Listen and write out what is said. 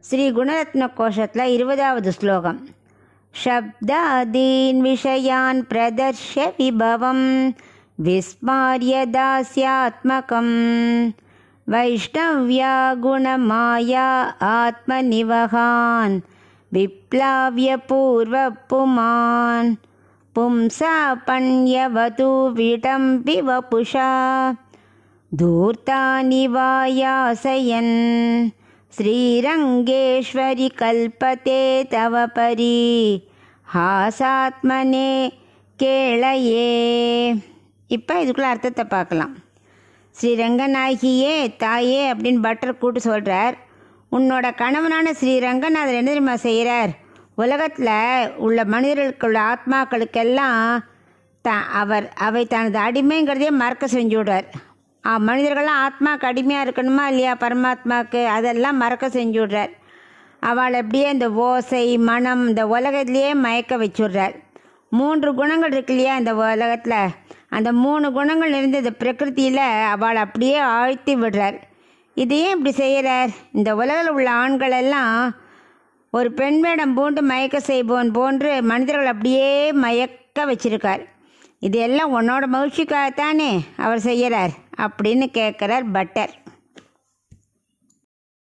ஸ்ரீ குணரத்ன கோஷத்தில் 20வது ஸ்லோகம். शब्दादीन् विषयान् प्रदर्श्य विभवं विस्मार्य दास्यात्मकं वैष्णव्या गुणमाया आत्मनिवहान् विप्लाव्य पूर्वपुमान् पुंसापण्यवतु विटम्बि वपुषा धूर्तानि वायासयन् श्रीरङ्गेश्वरि कल्पते तव परि हासात्मने கேளையே. இப்போ இதுக்குள்ள அர்த்தத்தை பார்க்கலாம். ஸ்ரீரங்கநாயகியே தாயே அப்படின்னு பட்டர் கூட்டு சொல்கிறார். உன்னோட கணவனான ஸ்ரீரங்கநாதர் என்ன தெரியுமா செய்கிறார்? உலகத்தில் உள்ள மனிதர்களுக்குள்ள ஆத்மாக்களுக்கெல்லாம் அவை தனது அடிமைங்கிறதே மறக்க செஞ்சு விடுறார். மனிதர்கள்லாம் ஆத்மாவுக்கு அடிமையாக இருக்கணுமா இல்லையா? பரமாத்மாவுக்கு அதெல்லாம் மறக்க செஞ்சு விட்றார். அவள் அப்படியே இந்த ஓசை மனம் இந்த உலகத்துலேயே மயக்க வச்சுடுறார். 3 குணங்கள் இருக்கு இல்லையா இந்த உலகத்தில், அந்த 3 குணங்கள் நிறைந்த இந்த பிரகிருத்தியில் அவள் அப்படியே ஆழ்த்தி விடுறார். இது ஏன் இப்படி செய்கிறார்? இந்த உலகில் உள்ள ஆண்களெல்லாம் ஒரு பெண் வேடம் பூண்டு மயக்க செய்வோன் போன்று மனிதர்கள் அப்படியே மயக்க வச்சிருக்கார். இது எல்லாம் உன்னோட மகிழ்ச்சிக்காகத்தானே அவர் செய்கிறார் அப்படின்னு கேட்குறார் பட்டர்.